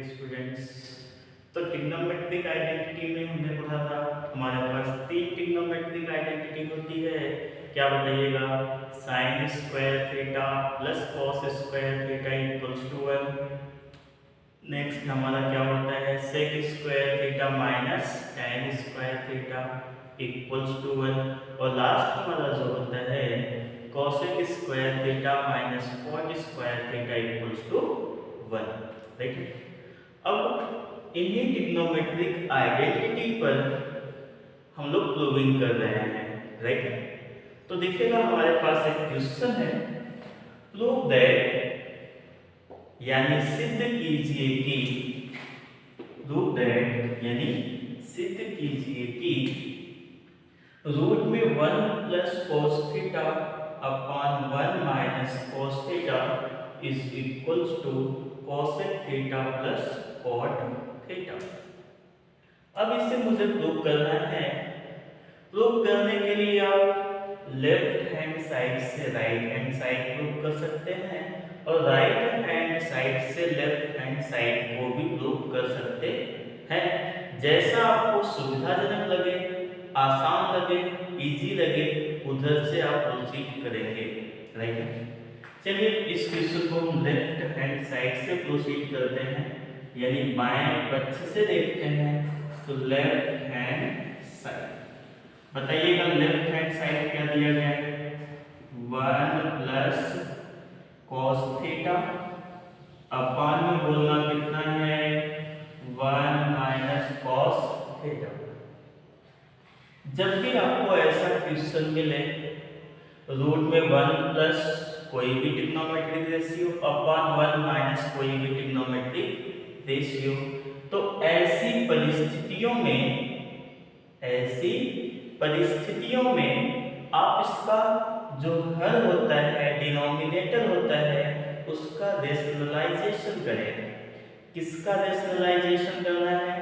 Students. तो trigonometric identity में हमने पढ़ा था हमारे पास तीन ट्रिग्नोमेट्रिक आइडेंटिटी होती है। क्या बताइएगा? Sine square theta plus cos square theta equals to 1। Next हमारा क्या होता है? Sec square theta minus tan square theta equals to 1। और लास्ट हमारा जो होता है cosec square theta minus cot square theta equals to 1। Right. अब इन्हीं ट्रिग्नोमेट्रिक आइडेंटिटी पर हम लोग प्रूविंग कर रहे हैं। राइट। तो देखिएगा हमारे पास एक क्वेश्चन है, प्रूव दैट, यानी सिद्ध कीजिए कि, प्रूव दैट यानी सिद्ध कीजिए कि रूट में 1 plus cos theta upon 1 minus cos theta is equals to cosec theta plus cot theta. अब इसे मुझे प्रूव करना है। प्रूव करने के लिए आप लेफ्ट हैंड साइड से राइट हैंड साइड प्रूव कर सकते हैं और राइट हैंड साइड से लेफ्ट हैंड साइड को भी प्रूव कर सकते हैं। जैसा आपको सुविधाजनक लगे, आसान लगे, इजी लगे, उधर से आप प्रोसीड करेंगे। राइट। चलिए इस क्वेश्चन को हम लेफ्ट हैंड साइड से प्रोसीड करते हैं, यानी बाएं पक्ष से देखते हैं। तो लेफ्ट हैंड साइड, बताइएगा लेफ्ट हैंड साइड क्या दिया गया है? 1 प्लस कॉस थीटा अपॉन में बोलना कितना है? 1 माइनस कॉस थीटा। जब भी आपको ऐसा क्वेश्चन मिले रूट में 1 प्लस कोई भी ट्रिग्नोमेट्रिक रेशियो अपॉन 1 माइनस कोई भी ट्रिग्नोमेट्रिक रेशियो, तो ऐसी परिस्थितियों में आप इसका जो हर होता है, डिनोमिनेटर होता है, उसका रेशनलाइजेशन करें। किसका रेशनलाइजेशन करना है?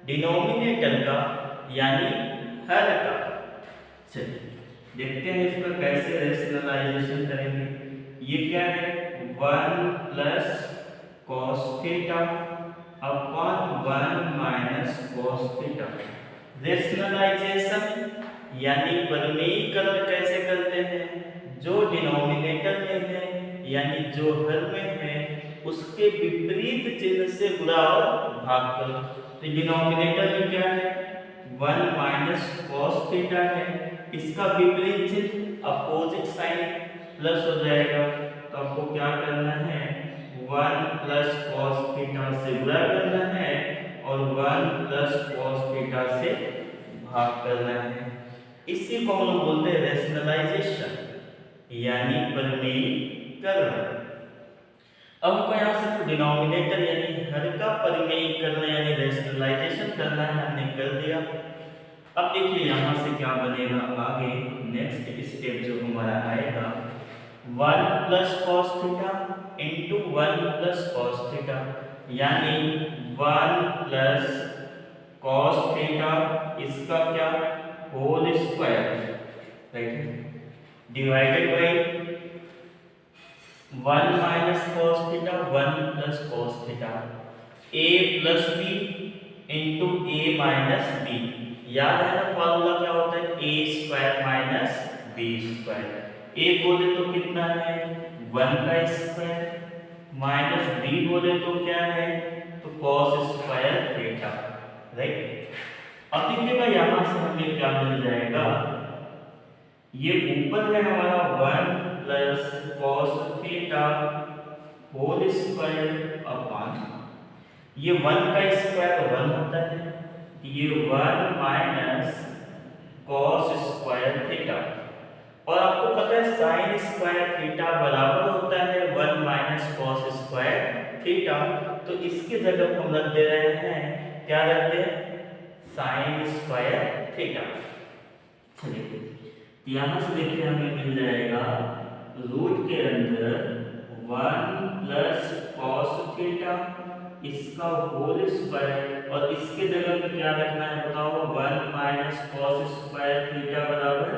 डिनोमिनेटर का, यानी हर का। चलिए देखते हैं इसका कैसे रेशनलाइजेशन करेंगे। ये क्या है? 1 plus cos theta upon 1 minus cos theta. Rationalization यानी परिमेयीकरण कैसे करते हैं? जो डिनोमिनेटर में है यानी जो हर में है उसके विपरीत चिन्ह से गुणा और भाग करो। तो डिनोमिनेटर में क्या है? 1 माइनस कॉस थीटा है, इसका विपरीत चिन्ह अपोजिट साइन प्लस हो जाएगा। तो आपको क्या करना है? 1 प्लस कॉस थीटा से गुणा करना है और 1 प्लस कॉस थीटा से भाग करना है। इसी को हम लोग बोलते हैं रेशनलाइजेशन, यानी परिमेयीकरण। अब हमको यहाँ सिर्फ डिनोमिनेटर यानी हर का परिमेयीकरण यानी रेशनलाइजेशन करना है, हमने कर दिया। अब देखिए यहाँ से क्या बनेगा आगे, नेक्स्ट स्टेप जो हमारा आएगा 1 plus cos theta into 1 plus cos theta, यानी 1 प्लस कॉस थीटा इसका क्या? Whole square. Right. Divided by 1 minus cos theta 1 plus cos theta, a plus B into A minus B. याद है ना फॉर्मूला क्या होता है? A square minus B square. A बोले तो कितना है? 1 का स्क्वायर, माइनस बी बोले तो क्या है? तो कॉस स्क्वायर थीटा। राइट। अब देखिएगा यहाँ से हमें क्या मिल जाएगा? ये ऊपर है हमारा 1 plus cos theta whole square upon, ये 1 का स्क्वायर 1 होता है, ये 1 माइनस कॉस स्क्वायर थीटा। और आपको पता है साइन स्क्वायर थीटा बराबर होता है 1 माइनस कॉस स्क्वायर थीटा। तो इसके जगह हम रख दे रहे हैं, क्या रखते हैं? Sign square theta. चलिए यहाँ से देखिए हमें मिल जाएगा रूट के अंदर 1 प्लस कॉस थीटा इसका होल स्क्वायर, और इसके जगह पे क्या रखना है बताओ? 1 माइनस कॉस स्क्वायर थीटा बराबर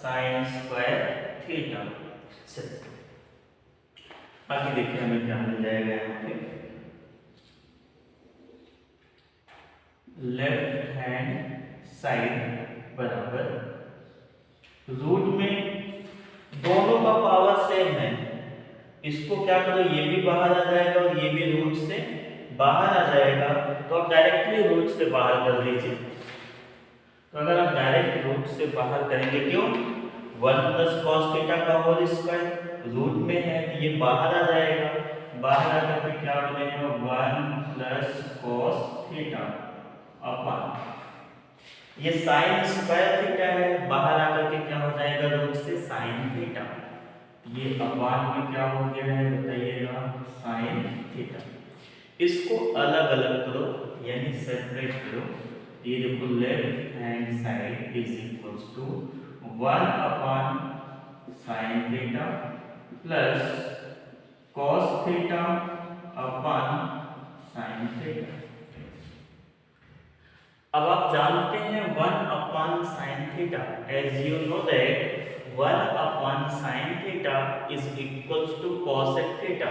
साइन स्क्वायर थीटा। बाकी देखिए हमें क्या मिल जाएगा यहाँ पे। लेफ्ट हैंड साइड बराबर रूट में दोनों का पावर सेम है, इसको क्या करो, ये भी बाहर आ जाएगा और ये भी रूट से बाहर आ जाएगा, तो आप डायरेक्टली रूट से बाहर कर दीजिए। तो अगर आप डायरेक्ट रूट से बाहर करेंगे, क्यों, 1 प्लस कॉस थीटा का होल स्क्वायर रूट में है, तो ये बाहर आ जाएगा, बाहर आकर के क्या बनेगा, 1 प्लस कॉस थीटा अपॉन ये साइन स्क्वायर थीटा है, बाहर आकर के क्या हो जाएगा, रूट से साइन थीटा, ये अपॉन में क्या हो गया है बताइएगा, साइन थीटा। इसको अलग अलग करो यानी सेपरेट करो, ये देखो left hand side is equals to 1 upon sine theta plus cos theta upon sine theta. अब आप जानते हैं 1 upon sine theta, as you know that 1 upon sine theta is equals to cosec theta.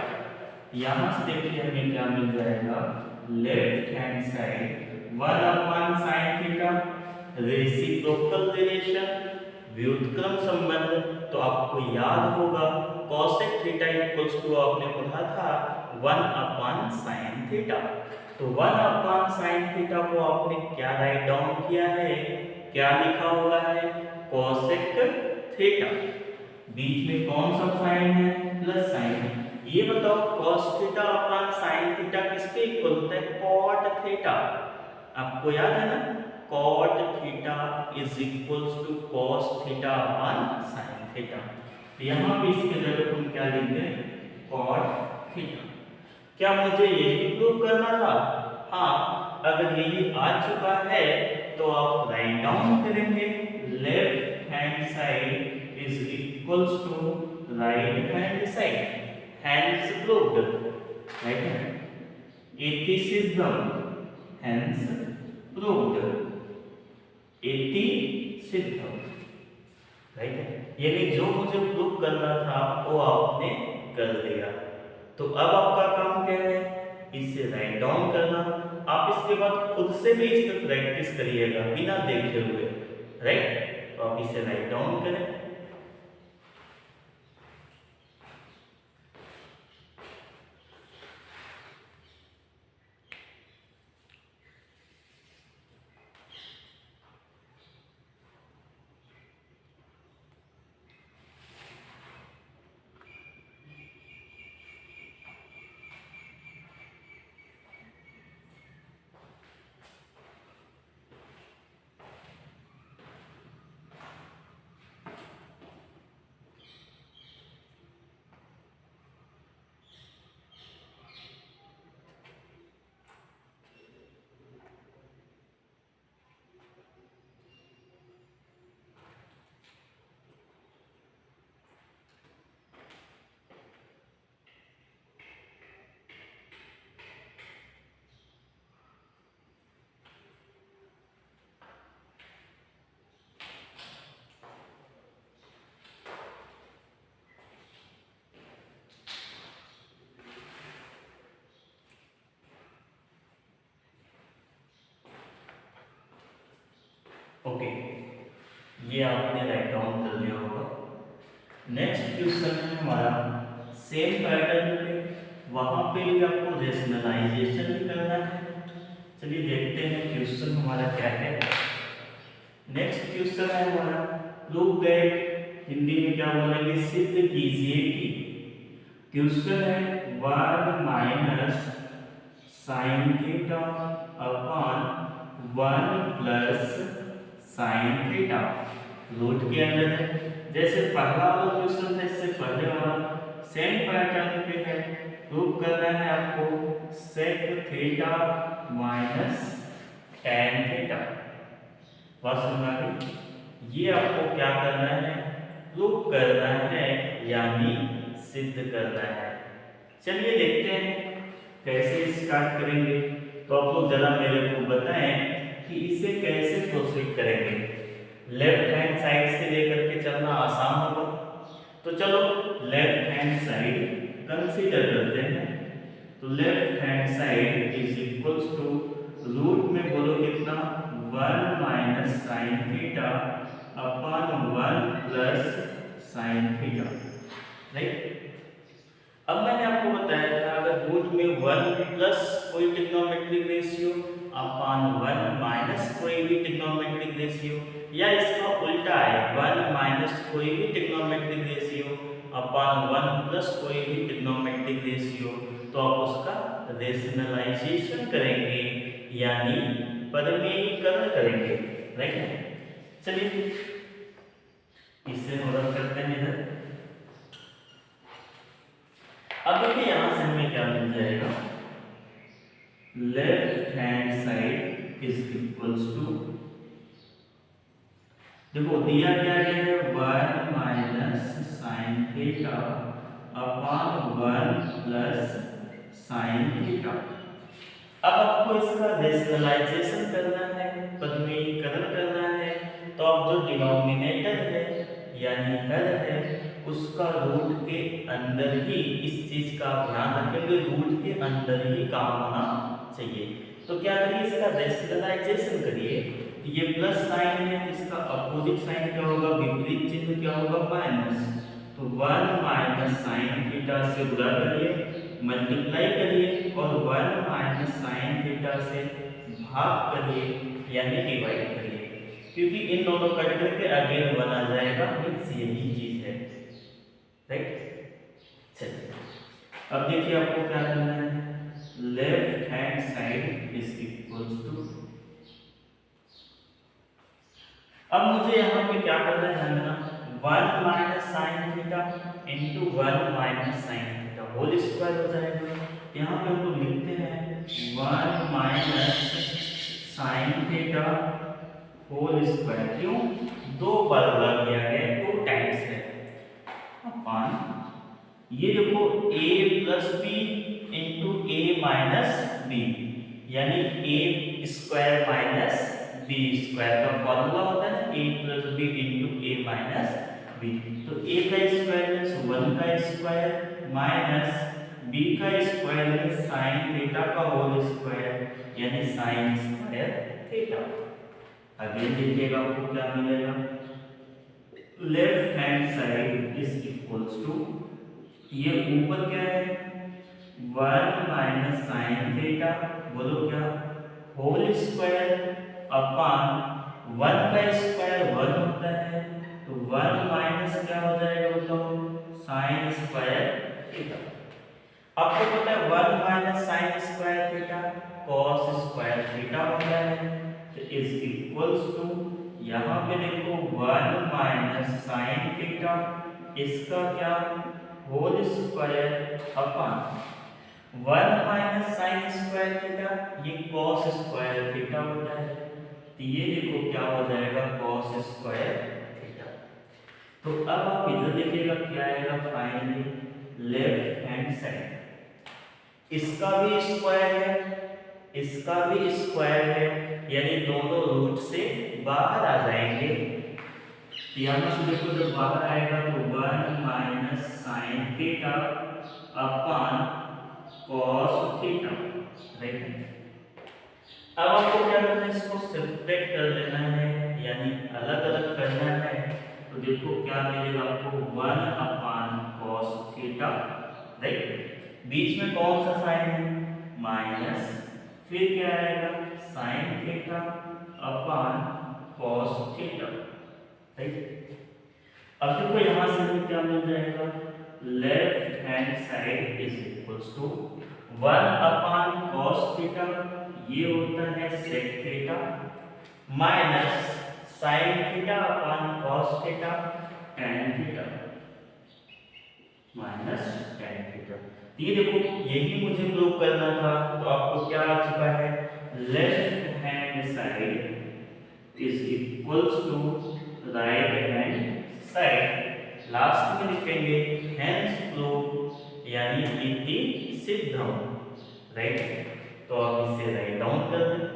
यहाँ से देखिए हमें क्या मिल जाएगा, left hand side 1 upon sine theta, reciprocal relation व्युत्क्रम संबंध, तो आपको याद होगा कॉसेक थीटा इक्वल्स टू आपने पढ़ा था 1 अपॉन साइन थीटा। तो 1 अपॉन साइन थीटा को आपने क्या राइट डाउन किया है, क्या लिखा हुआ है, कॉसेक थीटा, बीच में कौन सा साइन है, प्लस साइन। ये बताओ cos theta upon sin theta किसके इक्वल होता है, cot थीटा। आपको याद है ना, cot theta is equals to cos theta upon sin theta. तो यहाँ पे इसके जगह तुम क्या लिख दें, cot थीटा। क्या मुझे यही प्रूव करना था? हाँ, अगर यही आ चुका है तो आप राइट डाउन करेंगे, left hand side is equals to right hand side, hence proved, right है, इति सिद्धम, hence proved, इति सिद्धम, राइट है, यानी जो मुझे प्रूव करना था वो आपने कर दिया। तो अब आपका काम क्या है, इसे राइट डाउन करना। आप इसके बाद खुद से भी इस पर प्रैक्टिस करिएगा बिना देखे हुए, राइट। तो आप इसे राइट डाउन करें। ओके, ये आपने राइट डाउन कर लिया होगा। नेक्स्ट क्वेश्चन है हमारा सेम पैटर्न पे, वहां पे भी आपको रेशनलाइजेशन भी करना है। चलिए देखते हैं क्वेश्चन हमारा क्या है। नेक्स्ट क्वेश्चन है हमारा प्रूव दैट, हिंदी में क्या बोलेंगे, सिद्ध कीजिए कि, क्वेश्चन है 1 minus sine theta upon 1 plus sine theta root के अंदर है। जैसे पहला वाला क्वेश्चन था इससे पहले वाला सेम पैटर्न पे है। प्रूव करना है आपको sec theta minus tan theta. बात समझ आ गई? ये आपको क्या करना है, प्रूव करना है यानी सिद्ध करना है। चलिए देखते हैं कैसे स्टार्ट करेंगे। तो आप लोग जरा मेरे को बताएं कि इसे कैसे प्रोसीड करेंगे। लेफ्ट हैंड साइड से लेकर के चलना आसान होगा, तो चलो लेफ्ट हैंड साइड कंसीडर करते हैं। तो left hand side is equals to root में बोलो कितना 1 minus sine theta upon 1 plus sine theta, right. अब मैंने आपको बताया था अगर रूट में 1 प्लस कोई ट्रिग्नोमेट्रिक रेशियो अपॉन 1 माइनस कोई भी ट्रिग्नोमेट्रिक रेशियो, या इसका उल्टा है 1 माइनस कोई भी ट्रिग्नोमेट्रिक रेशियो अपॉन 1 प्लस कोई भी ट्रिग्नोमेट्रिक रेशियो, तो आप उसका रेशनलाइजेशन करेंगे यानी परिमेयीकरण करेंगे, राइट। चलिए इससे मदद करते हैं इधर। अब देखिए यहां से हमें क्या मिल जाएगा, left hand side is equals to, देखो दिया क्या गया है 1 minus sine theta upon 1 plus sine theta. अब आपको इसका रेशनलाइजेशन करना है, परिमेयीकरण करना है, तो अब जो डिनोमिनेटर है यानी हर है उसका रूट के अंदर ही, इस चीज का ध्यान रखेंगे, रूट के अंदर ही काम होना चाहिए। तो क्या करिए इसका रेशनलाइजेशन करिए, ये प्लस साइन है, इसका अपोजिट साइन क्या होगा, विपरीत चिन्ह क्या होगा माइनस, तो 1 माइनस साइन थीटा से गुणा करिए, मल्टीप्लाई करिए और 1 माइनस साइन थीटा से भाग करिए यानी डिवाइड करिए, क्योंकि इन दोनों कट करके अगेन 1 आ जाएगा, मीन्स यही चीज है, राइट। चलिए अब देखिए आपको क्या करना है, left hand side is equals to, अब मुझे यहाँ पे क्या करना है ध्यान देना, 1 minus sine theta into 1 minus sine theta whole square हो जाएगा। यहाँ पे हम लोग लिखते हैं 1 minus sine theta whole square, क्यों, दो बार गुणा किया गया, 2 टाइम्स है, अपॉन ये देखो a plus B into A minus B, यानी A square minus B square का फॉर्मूला होता है ना, A plus B into A minus B, तो ए का स्क्वायर मीन्स 1 का स्क्वायर माइनस बी का स्क्वायर मीन्स साइन थीटा का होल स्क्वायर यानी साइन स्क्वायर थीटा। अगेन देखिएगा आपको क्या मिलेगा, left hand side is equals to, ये ऊपर क्या है 1 माइनस साइन थीटा, बोलो क्या, होल स्क्वायर अपॉन 1 का स्क्वायर 1 होता है, तो 1 माइनस क्या हो जाएगा बताओ, साइन स्क्वायर थीटा। आपको पता है 1 minus sine square theta cos square theta होता है, तो इज इक्वल्स टू, यहाँ पे देखो 1 माइनस साइन थीटा, इसका क्या, whole square upon 1 minus sine square theta, ये कॉस स्क्वायर थीटा होता है, तो ये देखो क्या हो जाएगा कॉस स्क्वायर थीटा। तो अब आप इधर देखिएगा क्या आएगा फाइनली, लेफ्ट हैंड साइड इसका भी स्क्वायर है, इसका भी स्क्वायर है, यानी दोनों रूट से बाहर आ जाएंगे, यहाँ से देखो जब बाहर आएगा तो 1 minus sine theta upon cos theta, right. अब आपको क्या करना है, इसको सेपरेट कर लेना है यानी अलग अलग करना है, तो देखो क्या मिलेगा आपको 1 अपॉन कॉस थीटा, राइट, बीच में कौन सा साइन है माइनस, फिर क्या आएगा sine theta upon cos theta, right. अब देखो यहां से हमें क्या मिल जाएगा, left hand side is equals to 1 upon cos theta, ये होता है sec theta, minus sine theta upon cos theta tan theta, minus tan theta. ये देखो यही मुझे प्रूव करना था, तो आपको क्या आ चुका है, left hand side is equals to right hand side, last में लिखेंगे हेंस प्रूव यानी इति सिद्धम, राइट। तो आप इसे राइट डाउन कर दें।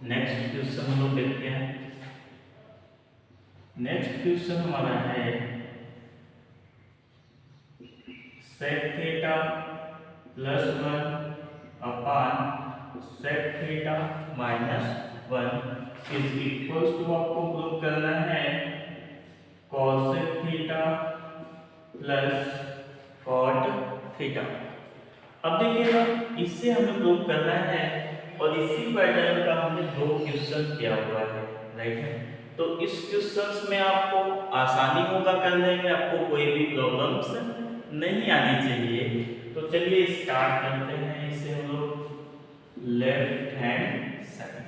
नेक्स्ट क्वेश्चन हम लोग देखते हैं। नेक्स्ट क्वेश्चन हमारा है sec theta plus 1 upon sec theta minus 1 is equals to, आपको प्रूव करना है cosec theta plus cot theta. अब देखिएगा, इससे हमें प्रूव करना है और इसी पैटर्न का हमने 2 क्वेश्चन किया हुआ है, राइट है। तो इस क्वेश्चंस में आपको आसानी होगा करने में, आपको कोई भी प्रॉब्लम्स नहीं आनी चाहिए। तो चलिए स्टार्ट करते हैं। इसे हम लोग लेफ्ट हैंड साइड,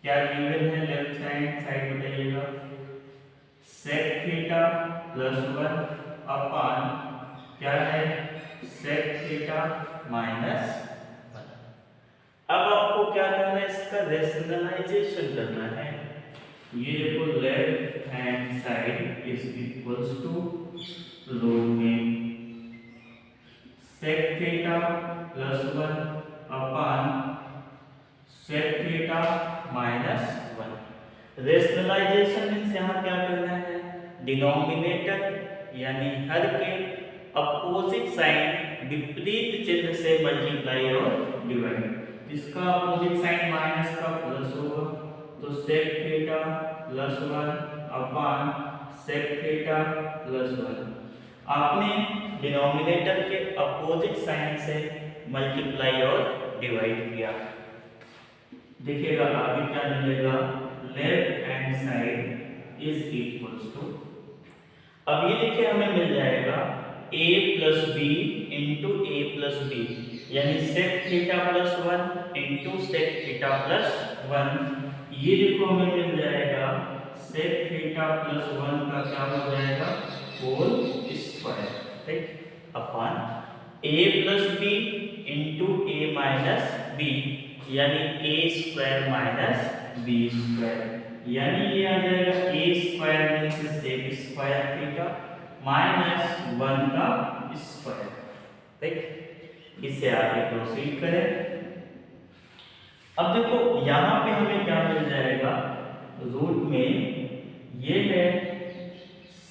क्या गिवन है लेफ्ट हैंड साइड बताइएगा, सेक थीटा प्लस 1 अपान क्या है सेक थीटा माइनस 1। अब आपको क्या करना है, इसका रेशनलाइजेशन करना है। ये देखो left hand side is equals to root में sec theta plus 1 upon sec theta minus 1। Rationalisation means यहाँ क्या करना है, डिनोमिनेटर यानी हर के अपोजिट साइन विपरीत चिन्ह से मल्टीप्लाई और डिवाइड। जिसका अपोजिट साइन माइनस का प्लस होगा तो sec theta plus 1 upon sec theta plus 1। आपने डिनोमिनेटर के अपोजिट साइन से मल्टीप्लाई और डिवाइड किया। देखिएगा आगे क्या मिलेगा, left hand side is equals to, अब ये देखिए हमें मिल जाएगा a plus B into a plus b, यानी sec theta plus 1 into sec theta plus 1। ये देखो हमें मिल जाएगा सेक थीटा प्लस 1 का क्या हो जाएगा होल स्क्वायर, ठीक, upon a plus B into A minus B, यानी a square minus B square, यानी ये आ जाएगा a square means sec square theta minus 1 का स्क्वायर, ठीक। इससे आगे प्रोसीड करें। अब देखो यहाँ पे हमें क्या मिल जाएगा, रूट में ये है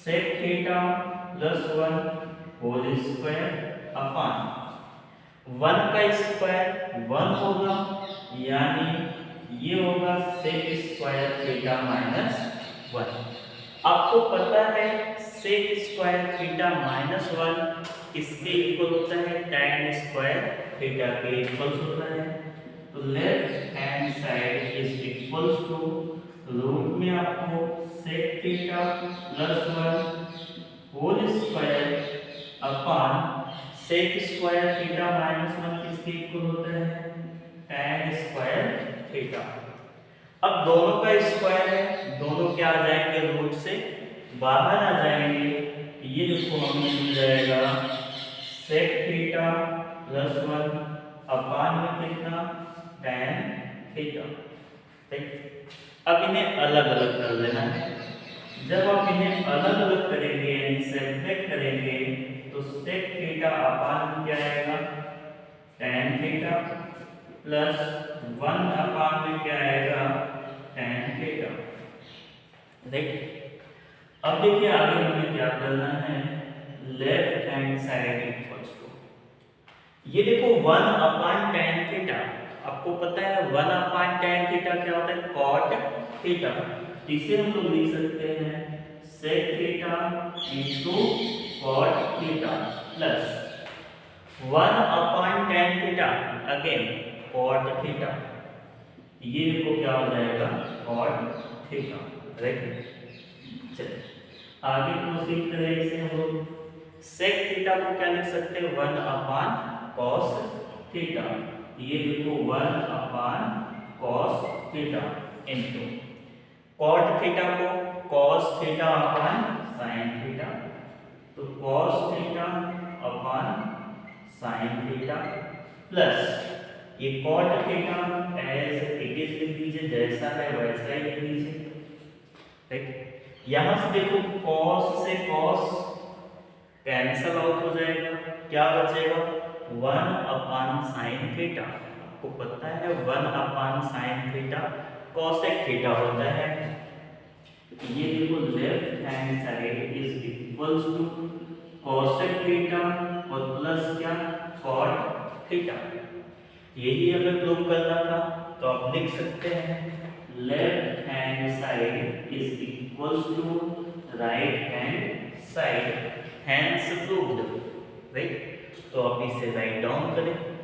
sec theta plus 1 whole square upon 1 का स्क्वायर 1 होगा, यानी ये होगा सेक स्क्वायर थीटा माइनस 1। आपको पता है सेक स्क्वायर थीटा माइनस 1 किसके इक्वल होता है, tan स्क्वायर थीटा के इक्वल्स होता है। तो left hand side is equals to root में आपको sec theta plus 1 whole square upon sec square theta minus 1 किसके इक्वल होता है, tan स्क्वायर थीटा। अब दोनों का स्क्वायर है, दोनों क्या आ जाएंगे रूट से बाहर आ जाएंगे। ये देखो हमें मिल जाएगा सेक थीटा प्लस 1 अपान में कितना tan थीटा, ठीक। अब इन्हें अलग अलग कर लेना है। जब आप इन्हें अलग अलग करेंगे यानी सेपरेट करेंगे तो सेक थीटा अपान में क्या आएगा tan थीटा प्लस 1 अपान में क्या आएगा tan थीटा, ठीक। अब देखिए आगे हमें क्या करना है, left hand side equals to, ये देखो 1 अपान tan थीटा, आपको पता है 1 अपान tan थीटा क्या होता है cot थीटा। इसे हम लोग लिख सकते हैं sec theta into cot theta plus 1 upon tan theta again cot theta, ये देखो क्या हो जाएगा cot थीटा, राइट। चलिए आगे प्रोसीड करें। इसे हम लोग सेक थीटा को क्या लिख सकते हैं 1 अपान कॉस थीटा, ये देखो 1 upon cos theta into cot theta को cos theta upon sine theta, तो cos theta upon sine theta plus ये cot theta as it is लिख दीजिए, जैसा है वैसा ही लिख दीजिए, ठीक। यहां से देखो cos से cos कैंसल आउट हो जाएगा, क्या बचेगा 1 अपान साइन थीटा। आपको पता है 1/sin थीटा cosec थीटा होता है। ये देखो left hand side is equals to cosec theta और प्लस क्या cot थीटा। यही हमें प्रूव करना था, तो आप लिख सकते हैं left hand side is equals to right hand side, hence proved, right. तो आप इसे राइट डाउन करें।